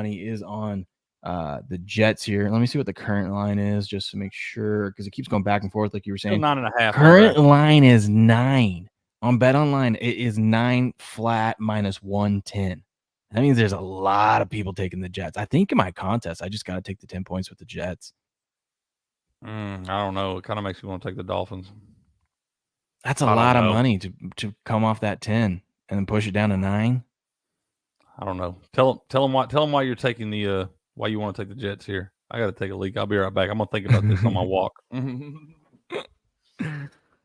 money is on the Jets here. Let me see what the current line is just to make sure, because it keeps going back and forth like you were saying. 9.5. Current line is 9. On BetOnline, it is 9 flat minus 110. That means there's a lot of people taking the Jets. I think in my contest, I just got to take the 10 points with the Jets. I don't know. It kind of makes me want to take the Dolphins. That's a lot of money to come off that 10 and then push it down to 9. I don't know. Tell them why you're taking the why you want to take the Jets here. I got to take a leak. I'll be right back. I'm gonna think about this on my walk.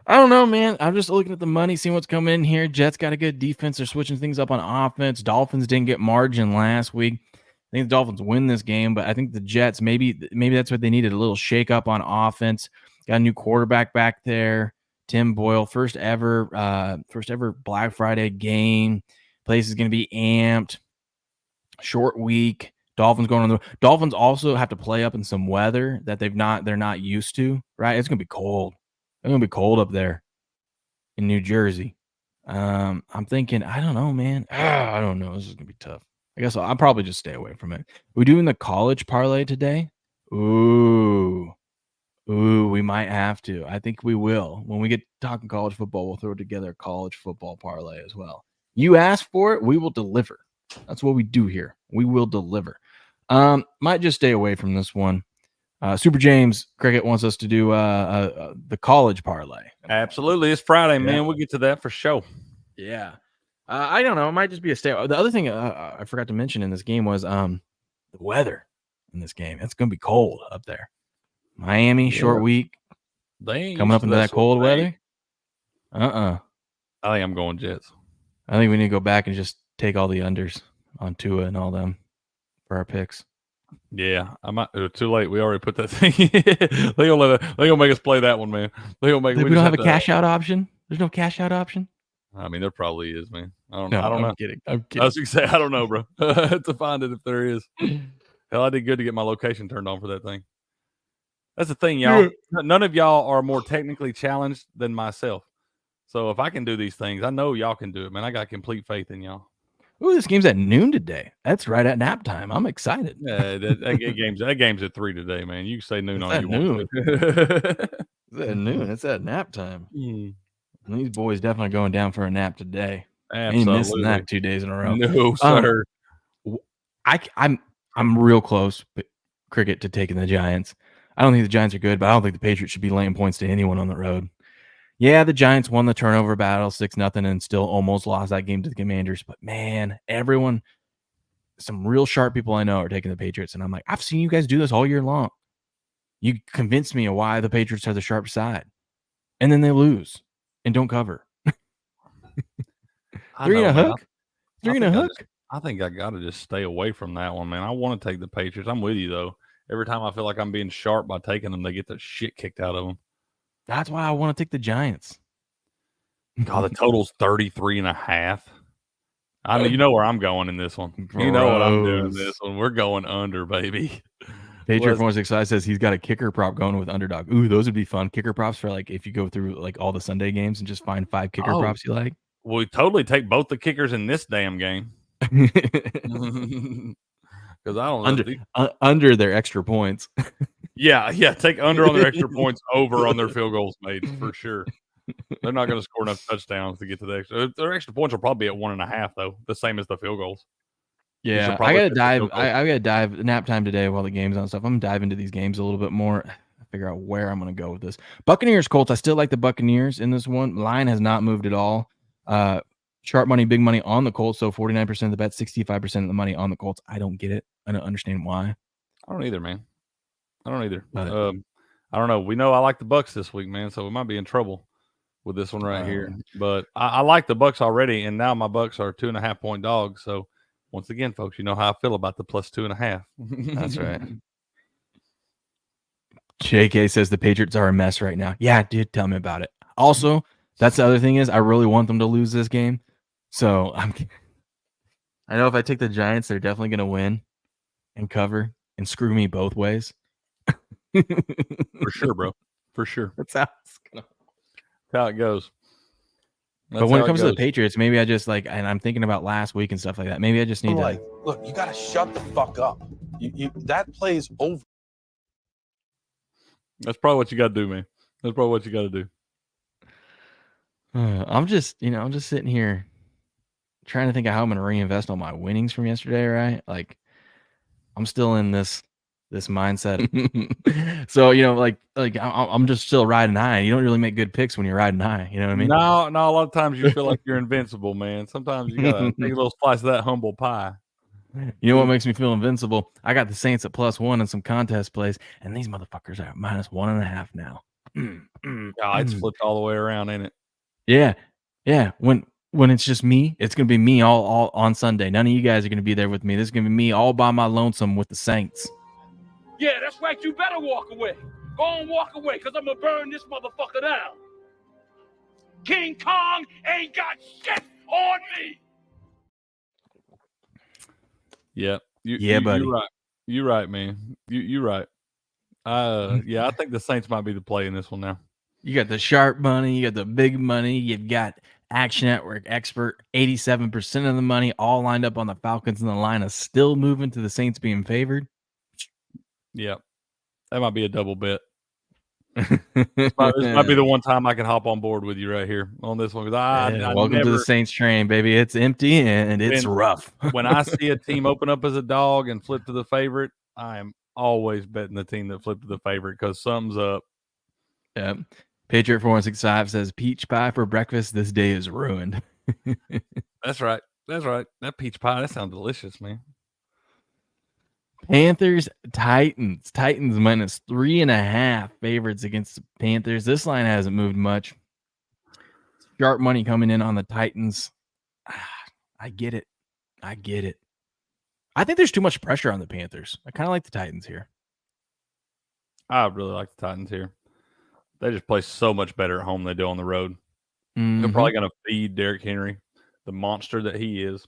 I don't know, man. I'm just looking at the money, seeing what's coming in here. Jets got a good defense. They're switching things up on offense. Dolphins didn't get margin last week. I think the Dolphins win this game, but I think the Jets, maybe that's what they needed, a little shake up on offense. Got a new quarterback back there, Tim Boyle, first ever Black Friday game. Place is going to be amped. Short week. Dolphins going on the Dolphins also have to play up in some weather that they're not used to, right? It's going to be cold. It's going to be cold up there in New Jersey. I'm thinking, I don't know, man. I don't know. This is going to be tough. I guess I'll probably just stay away from it. We're doing the college parlay today. Ooh, we might have to. I think we will. When we get talking college football, we'll throw together a college football parlay as well. You ask for it, we will deliver. That's what we do here. We will deliver. Might just stay away from this one. Super James Cricket wants us to do the college parlay. Absolutely. It's Friday, man. We'll get to that for sure. Yeah. I don't know. It might just be a stay. The other thing I forgot to mention in this game was the weather in this game. It's going to be cold up there. Miami, short week. They ain't coming up into that cold weather. I think I'm going Jets. I think we need to go back and just take all the unders on Tua and all them for our picks. Yeah, I might. Too late. We already put that thing. They gonna make us play that one, man. We don't have a cash out option. There's no cash out option. I mean, there probably is, man. I don't know. I'm kidding. I was gonna say, I don't know, bro. To find it if there is. Hell, I did good to get my location turned on for that thing. That's the thing, y'all. None of y'all are more technically challenged than myself. So if I can do these things, I know y'all can do it, man. I got complete faith in y'all. Ooh, this game's at noon today. That's right at nap time. I'm excited. Yeah, that game's at 3 today, man. You can say noon on you noon. It's at noon. It's at nap time. And these boys definitely going down for a nap today. Absolutely. Ain't missing that 2 days in a row. No, sir. I'm real close, Cricket, to taking the Giants. I don't think the Giants are good, but I don't think the Patriots should be laying points to anyone on the road. Yeah, the Giants won the turnover battle 6-0 and still almost lost that game to the Commanders. But man, some real sharp people I know are taking the Patriots. And I'm like, I've seen you guys do this all year long. You convinced me of why the Patriots are the sharp side. And then they lose and don't cover. 3 and a hook? 3 and a hook? I think I got to just stay away from that one, man. I want to take the Patriots. I'm with you, though. Every time I feel like I'm being sharp by taking them, they get the shit kicked out of them. That's why I want to take the Giants. God, the total's 33.5. I mean, you know where I'm going in this one. Gross. You know what I'm doing in this one. We're going under, baby. Patriot 465 says he's got a kicker prop going with underdog. Ooh, those would be fun. Kicker props for like if you go through like all the Sunday games and just find 5 kicker props you like. We totally take both the kickers in this damn game. Because I don't know. Under their extra points. Yeah. Take under on their extra points, over on their field goals made for sure. They're not going to score enough touchdowns to get to the extra. Their extra points will probably be at 1.5 though, the same as the field goals. Yeah, I gotta dive. I gotta dive. Nap time today while the game's on stuff. I'm gonna dive into these games a little bit more. Figure out where I'm gonna go with this. Buccaneers Colts. I still like the Buccaneers in this one. Line has not moved at all. Sharp money, big money on the Colts. So 49% of the bet, 65% of the money on the Colts. I don't get it. I don't understand why. I don't either, man. I don't either. I don't know. We know I like the Bucs this week, man. So we might be in trouble with this one right here. But I like the Bucs already, and now my Bucs are 2.5 point dogs. So once again, folks, you know how I feel about the plus 2.5. That's right. JK says the Patriots are a mess right now. Yeah, dude, tell me about it. Also, that's the other thing is I really want them to lose this game. So I know if I take the Giants, they're definitely going to win and cover and screw me both ways. For sure, bro. For sure. That's how it goes. But when it comes to the Patriots, maybe I just like, and I'm thinking about last week and stuff like that. Maybe I just need to look, you got to shut the fuck up. You that play's over. That's probably what you got to do, man. That's probably what you got to do. I'm just sitting here trying to think of how I'm going to reinvest all my winnings from yesterday, right? Like, I'm still in this mindset. So, like I'm just still riding high. You don't really make good picks when you're riding high. You know what I mean? No, a lot of times you feel like you're invincible, man. Sometimes you got to take a little slice of that humble pie. You know what makes me feel invincible? I got the Saints at +1 in some contest plays, and these motherfuckers are at -1.5 now. It's flipped all the way around, ain't it? Yeah. When it's just me, it's gonna be me all on Sunday. None of you guys are gonna be there with me. This is gonna be me all by my lonesome with the Saints. Yeah, that's right. You better walk away. Go and walk away, because I'm gonna burn this motherfucker down. King Kong ain't got shit on me. Yeah. Buddy. You're right. You're right, man. You're right. I think the Saints might be the play in this one now. You got the sharp money, you got the big money, you've got Action Network expert, 87% of the money all lined up on the Falcons, and the line is still moving to the Saints being favored. Yeah. That might be a double bet. This might be the one time I can hop on board with you right here on this one. Welcome to the Saints train, baby. It's empty and it's rough. When I see a team open up as a dog and flip to the favorite, I am always betting the team that flipped to the favorite because something's up. Yep. Patriot 4165 says peach pie for breakfast. This day is ruined. That's right. That peach pie, that sounds delicious, man. Panthers, Titans. Titans -3.5 favorites against the Panthers. This line hasn't moved much. Sharp money coming in on the Titans. I get it. I think there's too much pressure on the Panthers. I kind of like the Titans here. I really like the Titans here. They just play so much better at home than they do on the road. They're probably going to feed Derrick Henry, the monster that he is.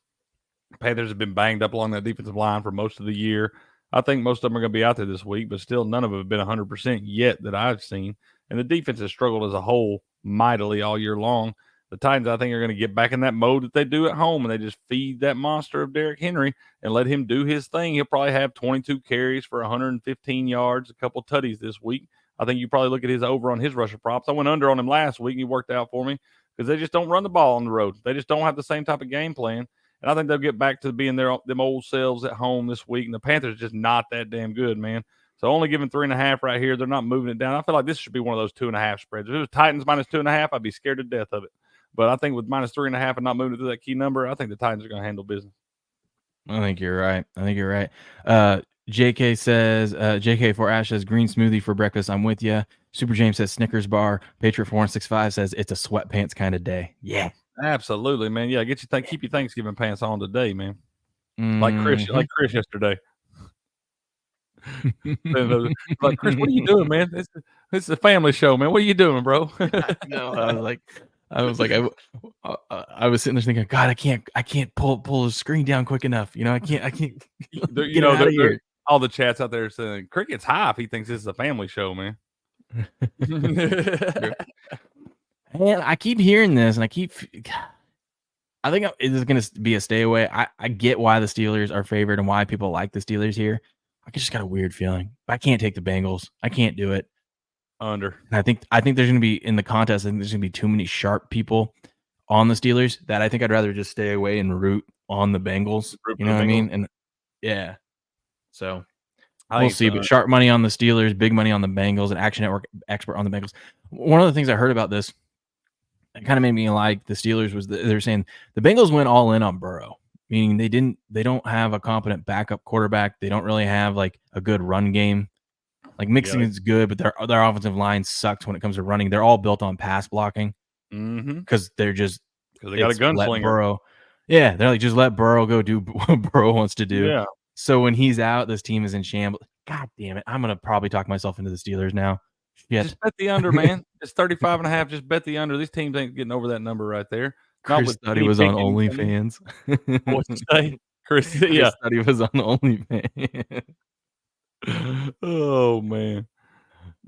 Panthers have been banged up along that defensive line for most of the year. I think most of them are going to be out there this week, but still none of them have been 100% yet that I've seen. And the defense has struggled as a whole mightily all year long. The Titans, I think, are going to get back in that mode that they do at home, and they just feed that monster of Derrick Henry and let him do his thing. He'll probably have 22 carries for 115 yards, a couple tutties this week. I think you probably look at his over on his rusher props. I went under on him last week, and he worked out for me because they just don't run the ball on the road. They just don't have the same type of game plan. And I think they'll get back to being them old selves at home this week. And the Panthers are just not that damn good, man. So only giving 3.5 right here. They're not moving it down. I feel like this should be one of those 2.5 spreads. If it was Titans -2.5, I'd be scared to death of it. But I think with -3.5 and not moving it to that key number, I think the Titans are going to handle business. I think you're right. JK says, JK for Ash says green smoothie for breakfast. I'm with you. Super James says Snickers bar. Patriot 4165 says it's a sweatpants kind of day. Yeah, absolutely, man. Yeah, keep your Thanksgiving pants on today, man. Like Chris yesterday. Like, Chris, what are you doing, man? It's a family show, man. What are you doing, bro? No, I was sitting there thinking, God, I can't pull the screen down quick enough. I can't get out of here. All the chats out there saying Cricket's high if he thinks this is a family show, man. And I keep hearing this, and I think it is going to be a stay away. I get why the Steelers are favored and why people like the Steelers here. I just got a weird feeling. I can't take the Bengals. I can't do it. Under. And I think there's going to be in the contest. I think there's going to be too many sharp people on the Steelers that I think I'd rather just stay away and root on the Bengals. You know what I mean? And yeah. So we'll see. But sharp money on the Steelers, big money on the Bengals, and Action Network expert on the Bengals. One of the things I heard about this, it kind of made me like the Steelers was they're saying the Bengals went all in on Burrow, meaning they don't have a competent backup quarterback. They don't really have like a good run game. Like Mixon is good, but their offensive line sucks when it comes to running. They're all built on pass blocking because they got a gunslinger. Burrow. Yeah, they're like, just let Burrow go do what Burrow wants to do. Yeah. So when he's out, this team is in shambles. God damn it. I'm going to probably talk myself into the Steelers now. Shit. Just bet the under, man. It's 35.5. Just bet the under. These teams ain't getting over that number right there. Chris thought he was on OnlyFans. What'd you say? Chris thought he was on OnlyFans. Oh, man.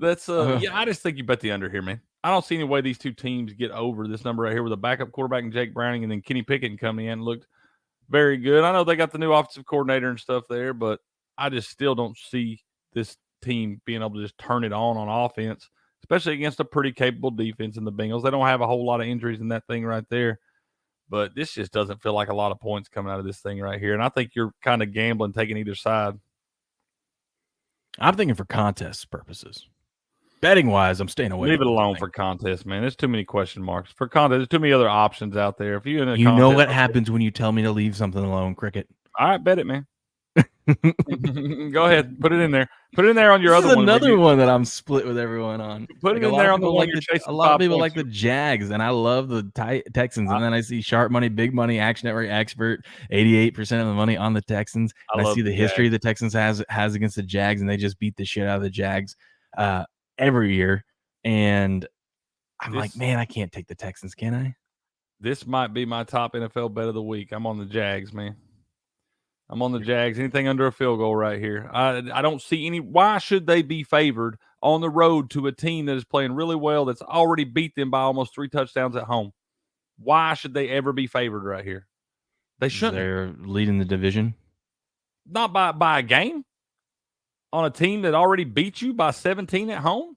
That's yeah. I just think you bet the under here, man. I don't see any way these two teams get over this number right here with a backup quarterback and Jake Browning, and then Kenny Pickett coming in looked very good. I know they got the new offensive coordinator and stuff there, but I just still don't see this team being able to just turn it on offense, especially against a pretty capable defense in the Bengals. They don't have a whole lot of injuries in that thing right there, but this just doesn't feel like a lot of points coming out of this thing right here. And I think you're kind of gambling, taking either side. I'm thinking for contest purposes. Betting wise, I'm staying away. Leave it alone for contest, man. There's too many question marks for contest. There's too many other options out there. If you know what happens when you tell me to leave something alone, Cricket. All right, bet it, man. Go ahead, put it in there. Put it in there on your other one. Another one that I'm split with everyone on. Put it in there on the one you're chasing. A lot of people like the Jags, and I love the Texans. And then I see Sharp Money, Big Money, Action Network expert, 88% of the money on the Texans. And I see the history the Texans has against the Jags, and they just beat the shit out of the Jags every year. And I'm like, man, I can't take the Texans, can I? This might be my top NFL bet of the week. I'm on the Jags, man. I'm on the Jags. Anything under a field goal right here. I don't see any. Why should they be favored on the road to a team that is playing really well that's already beat them by almost 3 touchdowns at home? Why should they ever be favored right here? They shouldn't. They're leading the division. Not by a game. On a team that already beat you by 17 at home.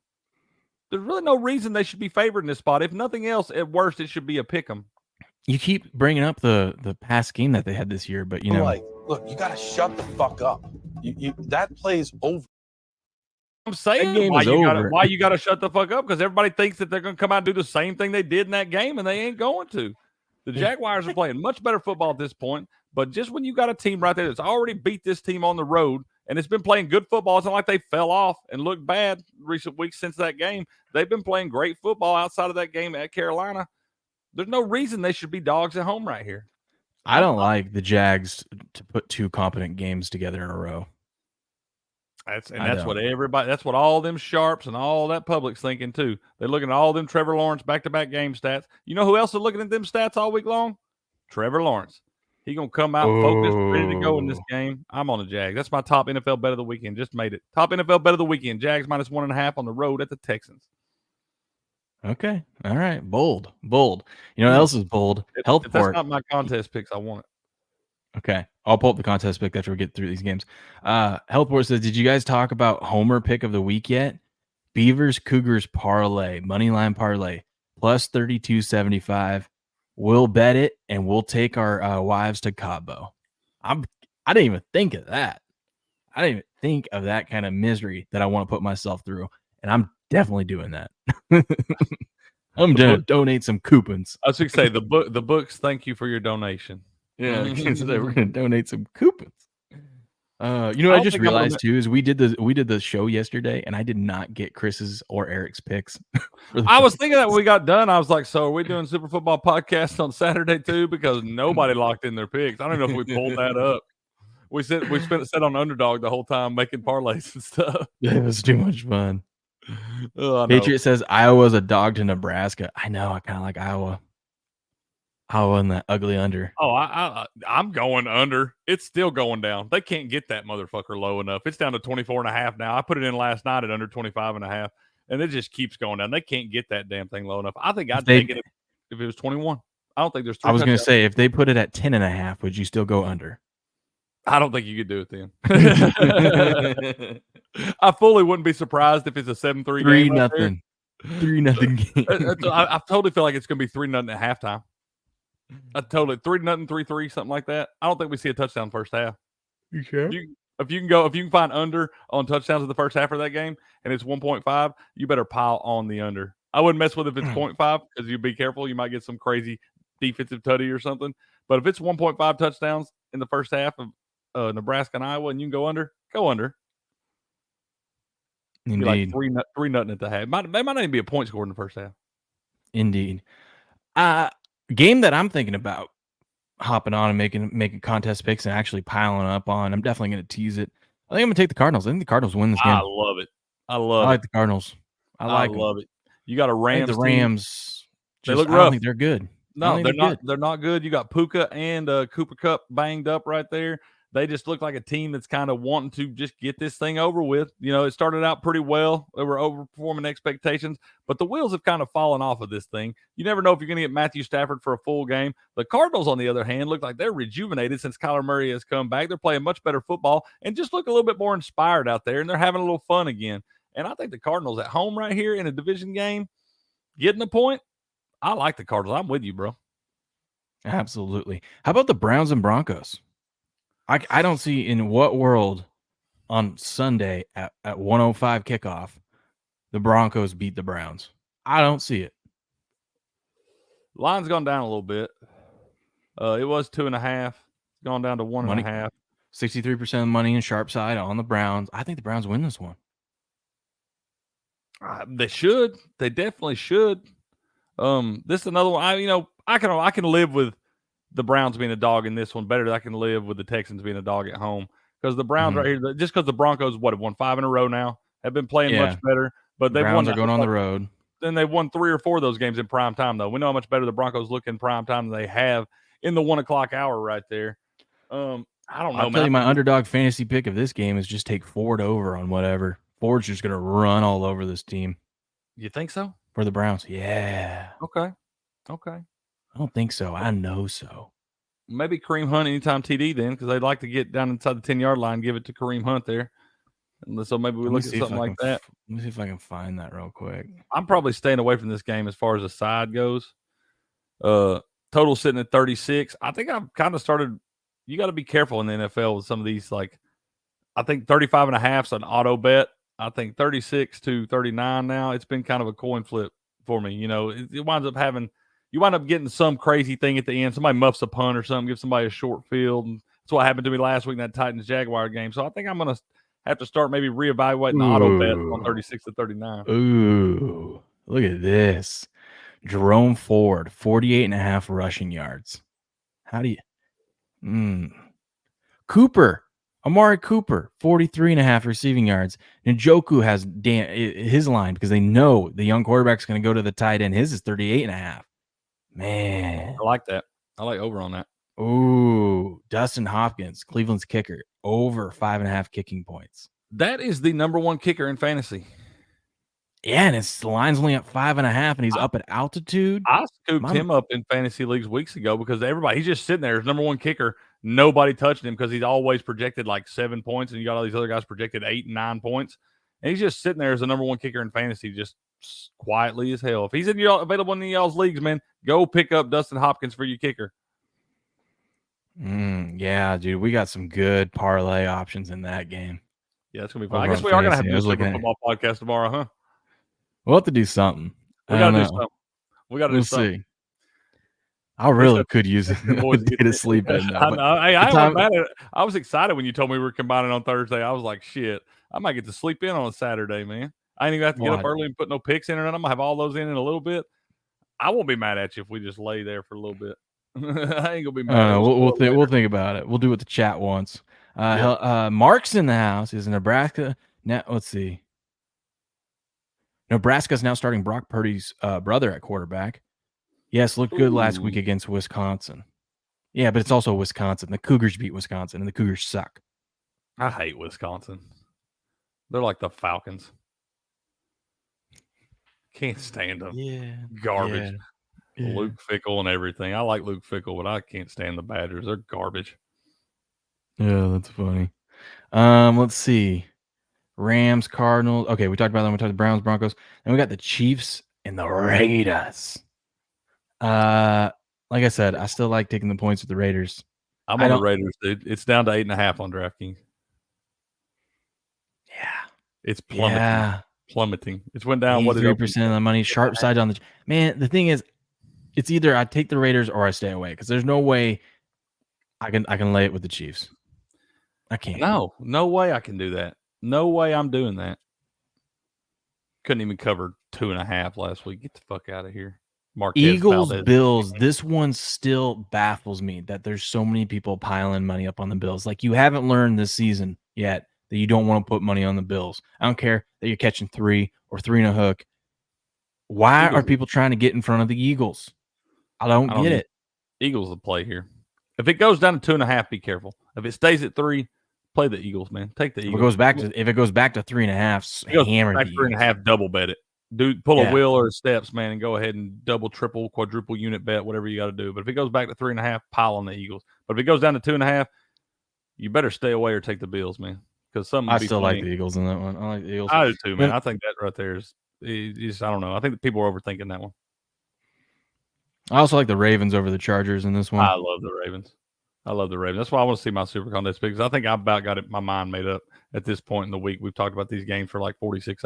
There's really no reason they should be favored in this spot. If nothing else, at worst, it should be a pick 'em. You keep bringing up the past game that they had this year, but you know, look, you gotta shut the fuck up. You that play's over. I'm saying why you gotta shut the fuck up, because everybody thinks that they're gonna come out and do the same thing they did in that game, and they ain't going to. The Jaguars are playing much better football at this point, but just when you got a team right there that's already beat this team on the road and it's been playing good football, it's not like they fell off and looked bad recent weeks since that game. They've been playing great football outside of that game at Carolina. There's no reason they should be dogs at home right here. I don't like the Jags to put 2 competent games together in a row. That's what all them sharps and all that public's thinking too. They're looking at all them Trevor Lawrence back-to-back game stats. You know who else is looking at them stats all week long? Trevor Lawrence. He gonna come out focused, ready to go in this game. I'm on the Jags. That's my top NFL bet of the weekend. Just made it. Top NFL bet of the weekend. Jags minus 1.5 on the road at the Texans. Okay. All right. Bold. You know what else is bold? If that's not my contest picks, I want it. Okay. I'll pull up the contest pick after we get through these games. Healthport says, did you guys talk about Homer pick of the week yet? Beavers Cougars parlay, moneyline parlay, plus 32.75. We'll bet it, and we'll take our wives to Cabo. I didn't even think of that. I didn't even think of that kind of misery that I want to put myself through, and I'm definitely doing that. I'm going to donate some coupons. I was going to say, the books, thank you for your donation. Yeah, we're going to donate some coupons. You know what I just realized too is we did the show yesterday, and I did not get Chris's or Eric's picks. I was thinking that when we got done, I was like, so are we doing Super Football Podcast on Saturday too? Because nobody locked in their picks. I don't know if we pulled that up. We sat on Underdog the whole time making parlays and stuff. Yeah, it was too much fun. Patriot says Iowa's a dog to Nebraska. I know. I kind of like Iowa. Iowa in that ugly under. Oh, I'm going under. It's still going down. They can't get that motherfucker low enough. It's down to 24.5 now. I put it in last night at under 25.5, and it just keeps going down. They can't get that damn thing low enough. I think I'd take it if it was 21. I don't think there's. I was going to say, if they put it at 10.5, would you still go under? I don't think you could do it then. I fully wouldn't be surprised if it's a 7-3 game. 3-0. 3-0 game. I totally feel like it's going to be 3-0 at halftime. I totally 3-0, 3-3, something like that. I don't think we see a touchdown first half. You sure? If you can find under on touchdowns in the first half of that game, and it's 1.5, you better pile on the under. I wouldn't mess with it if it's 0.5 because you be careful. You might get some crazy defensive tutty or something. But if it's 1.5 touchdowns in the first half of Nebraska and Iowa, and you can go under, go under. Indeed. Be like 3-0 at the half. They might not even be a point scored in the first half. Indeed. Game that I'm thinking about hopping on and making contest picks and actually piling up on. I'm definitely going to tease it. I think I'm going to take the Cardinals. I think the Cardinals win this game. I love it. I like the Cardinals. I love it. You got a Rams. The Rams. They look rough. I don't think they're good. No, they're not. They're not good. You got Puka and Cooper Kupp banged up right there. They just look like a team that's kind of wanting to just get this thing over with. It started out pretty well. They were overperforming expectations, but the wheels have kind of fallen off of this thing. You never know if you're going to get Matthew Stafford for a full game. The Cardinals, on the other hand, look like they're rejuvenated since Kyler Murray has come back. They're playing much better football and just look a little bit more inspired out there, and they're having a little fun again. And I think the Cardinals at home right here in a division game, getting the point, I like the Cardinals. I'm with you, bro. Absolutely. How about the Browns and Broncos? I don't see in what world on Sunday at 1:05 kickoff the Broncos beat the Browns. I don't see it. Line's gone down a little bit. It was 2.5. It's gone down to 1.5. 63% of the money in sharp side on the Browns. I think the Browns win this one. They should. They definitely should. This is another one. I can live with the Browns being a dog in this one better than I can live with the Texans being a dog at home, because the Browns right here, just because the Broncos have won 5 in a row now, have been playing much better, but they've Browns won. Are going on the road. Then they've won 3 or 4 of those games in prime time, though. We know how much better the Broncos look in prime time than they have in the 1 o'clock hour right there. I don't know. I'll tell you, my underdog fantasy pick of this game is just take Ford over on whatever. Ford's just going to run all over this team. You think so? For the Browns? Yeah. Okay. I don't think so. I know so. Maybe Kareem Hunt anytime TD then, because they'd like to get down inside the 10-yard line, give it to Kareem Hunt there. And so maybe we look at something like that. Let me see if I can find that real quick. I'm probably staying away from this game as far as the side goes. Total sitting at 36. I think I've kind of started. You got to be careful in the NFL with some of these. Like, I think 35.5 is an auto bet. I think 36 to 39 now. It's been kind of a coin flip for me. It winds up having. You wind up getting some crazy thing at the end. Somebody muffs a punt or something, gives somebody a short field. And that's what happened to me last week in that Titans-Jaguar game. So I think I'm going to have to start maybe reevaluating the auto bet on 36 to 39. Ooh, look at this. Jerome Ford, 48.5 rushing yards. How do you... Cooper, Amari Cooper, 43.5 receiving yards. Njoku has his line because they know the young quarterback's going to go to the tight end. His is 38.5. Man. I like that. I like over on that. Ooh, Dustin Hopkins, Cleveland's kicker, over 5.5 kicking points. That is the number 1 kicker in fantasy. Yeah, and the line's only at 5.5, and he's up at altitude. I scooped him up in fantasy leagues weeks ago because he's just sitting there as number 1 kicker. Nobody touched him because he's always projected like 7 points, and you got all these other guys projected 8 and 9 points. And he's just sitting there as the number 1 kicker in fantasy, just quietly as hell. If he's available in y'all's leagues, man, go pick up Dustin Hopkins for your kicker. Yeah, dude, we got some good parlay options in that game. Yeah, it's gonna be fun. I guess we are gonna have to do a football podcast tomorrow, huh? We'll have to do something. We gotta do something. We gotta do something. See. I really could use a day to sleep in now. I was excited when you told me we were combining on Thursday. I was like, shit, I might get to sleep in on a Saturday, man. I ain't even have to get up early and put no picks in or nothing. I'm gonna have all those in a little bit. I won't be mad at you if we just lay there for a little bit. I ain't gonna be mad. We'll think about it. We'll do it the chat once. Mark's in the house. He's in Nebraska. Now let's see. Nebraska's now starting Brock Purdy's brother at quarterback. Yes, looked good last week against Wisconsin. Yeah, but it's also Wisconsin. The Cougars beat Wisconsin, and the Cougars suck. I hate Wisconsin. They're like the Falcons. Can't stand them. Yeah. Garbage. Yeah. Luke Fickell and everything. I like Luke Fickell, but I can't stand the Badgers. They're garbage. Yeah, that's funny. Let's see. Rams, Cardinals. Okay, we talked about them. We talked the Browns, Broncos. And we got the Chiefs and the Raiders. Like I said, I still like taking the points with the Raiders. I'm on the Raiders, dude. It's down to 8.5 on DraftKings. Yeah. It's plummeting. Yeah. Plummeting. It's went down. 3% of the money. Sharp side on the man. The thing is, it's either I take the Raiders or I stay away because there's no way I can lay it with the Chiefs. I can't. No way I can do that. No way I'm doing that. Couldn't even cover 2.5 last week. Get the fuck out of here. Marquez Eagles, Valdez. Bills. This one still baffles me that there's so many people piling money up on the Bills. Like you haven't learned this season yet that you don't want to put money on the Bills. I don't care that you're catching 3 or 3 and a hook. Why are people trying to get in front of the Eagles? I don't get it. Eagles will play here. If it goes down to 2.5, be careful. If it stays at 3, play the Eagles, man. Take the If Eagles. it goes back to 3.5, It goes hammer back the 3.5, double bet it. Pull a Yeah. wheel or steps, man, and go ahead and double, triple, quadruple unit bet, whatever you got to do. But if it goes back to 3.5, pile on the Eagles. But if it goes down to 2.5, you better stay away or take the Bills, man. Because something I would be still funny. like the Eagles in that one. I like the Eagles. I do too, man. Then- I think that right there is I don't know. I think that people are overthinking that one. I also like the Ravens over the Chargers in this one. I love the Ravens. That's why I want to see my Super Contest because I think I about got my mind made up at this point in the week. We've talked about these games for like 46